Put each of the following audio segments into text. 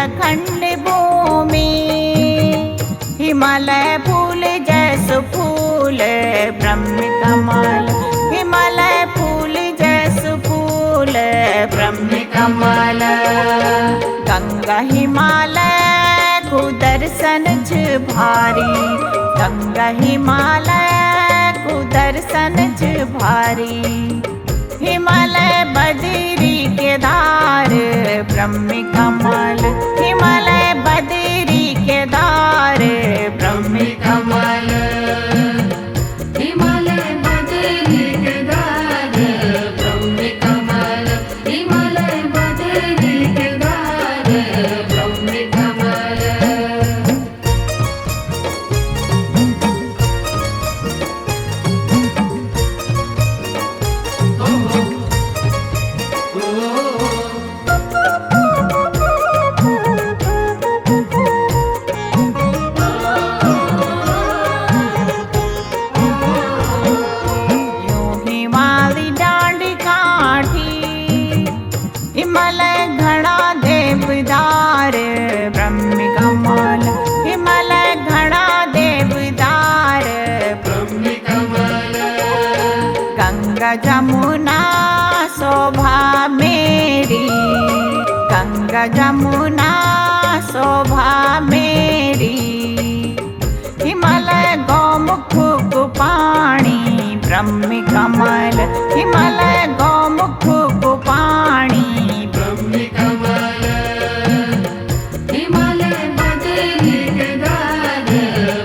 उत्तराखंड भूमि। हिमालय फूल जैसो फूल ब्रह्म कमल, हिमालय फूल जैसो फूल ब्रह्म कमल। गंगा हिमालय को दर्शन छ भारी, गंगा हिमालय को दर्शन छ भारी। हिमालय बद्री केदार ब्रह्म कमल, हिमालय बद्री केदार ब्रह्म कमल। हिमालय बद्री केदार ब्रह्म कमल, हिमालय बद्री केदार ब्रह्म कमल। हिमालय घड़ा देवदार ब्रह्म कमल, हिमालय घड़ा देवदार ब्रह्म कमल। गंगा जमुना शोभा मेरी, गंगा जमुना शोभा मेरी। हिमालय गौमुख को पानी ब्रह्म कमल, हिमालय गौमुख को पानी ब्रह्म कमल। हिमालय बद्री केदार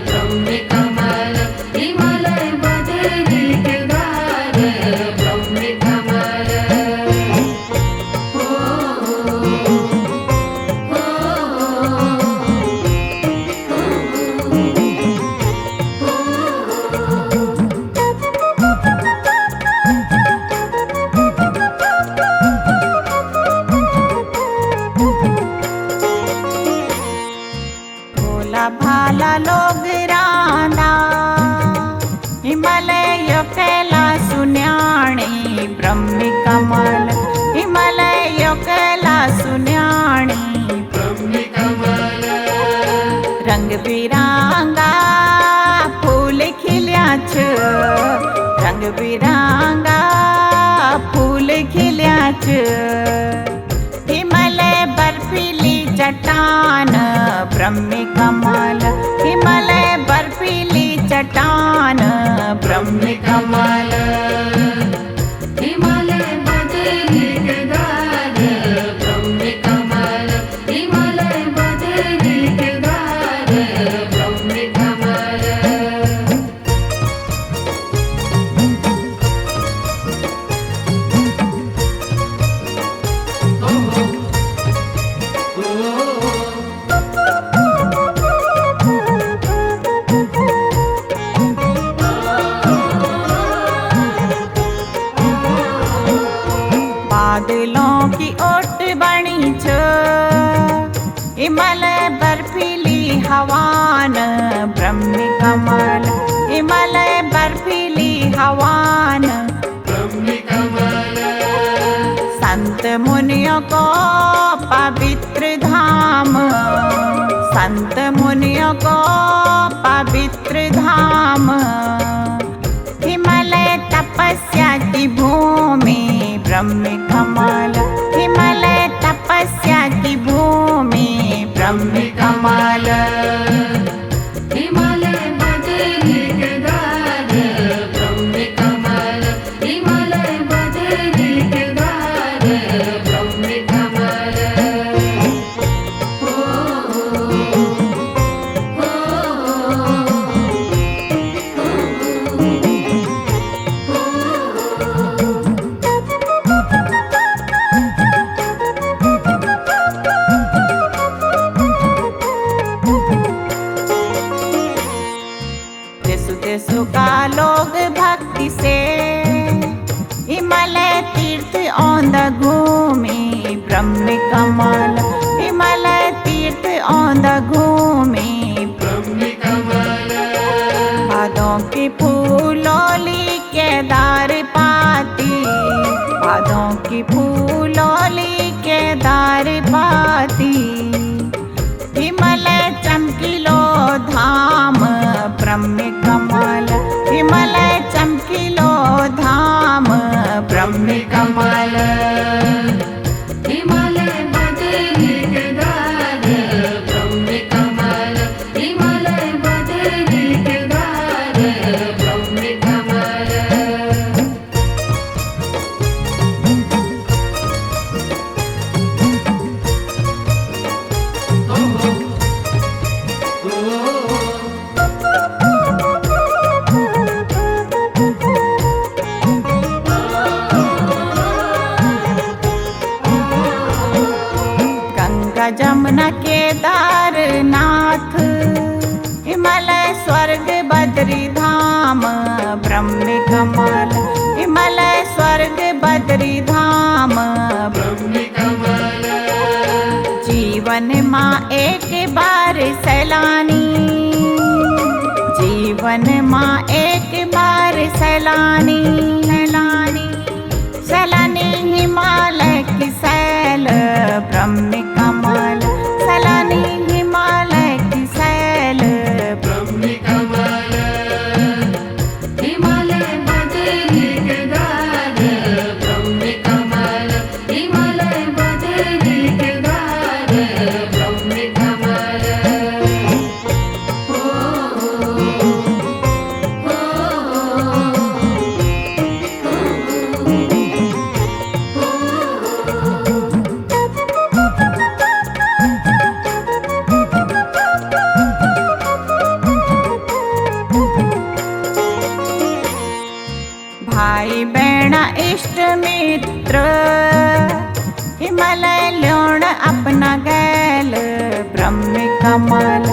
ब्रह्म कमल, हिमालय बद्री केदार ब्रह्म कमल। भोला भाला लोग रांदा, हिमालय कैला सुन्याणी ब्रह्म कमल, हिमालय कैला सुन्याणी ब्रह्म कमल। रंग बिरंगा फूल खिल्या छ, रंग बिरंगा फूल खिल्या छ। हिमालय बर्फीली चट्टान ब्रह्म कमल, हिमालय बर्फीली चट्टान ब्रह्म कमल। हिमालय बद्री केदार ब्रह्म कमल, हिमालय बद्री केदार ब्रह्म कमल। बादलों की ओट बनी छ, हिमालय बर्फीली हवान ब्रह्म कमल, हिमालय बर्फीली हवान। ब्रह्म कमल। संत मुनियों को पवित्र धाम, संत मुनियों को पवित्र धाम। हिमालय तपस्या की भूमि ब्रह्म कमल, हिमालय तपस्या की भूमि ब्रह्म कमल। हिमालय बद्री केदार ब्रह्म कमल, हिमालय बद्री केदार ब्रह्म कमल। देशों का लोग भक्ति से हिमालय तीर्थ ऑन द घूमी ब्रह्म कमल, हिमालय तीर्थ ऑन द घूमी ब्रह्म कमल। भादों की फूलोली केदार पाती, भादों की फूलोली केदार पाती। यमुना केदारनाथ, हिमालय स्वर्ग बद्री धाम ब्रह्म कमल, हिमालय स्वर्ग बद्री धाम ब्रह्म कमल। जीवन माँ एक बार सैलानी, जीवन माँ एक बार सैलानी, सैलानी सैलानी हिमालय की सैल ब्रह्म कमल, सैलानी हिमालय की सैल ब्रह्म कमल। हिमालय बद्री केदार ब्रह्म कमल, हिमालय बद्री केदार ब्रह्म कमल। भाई बहन इष्ट मित्र, हिमालय ल्योण अपना गैल ब्रह्म कमल,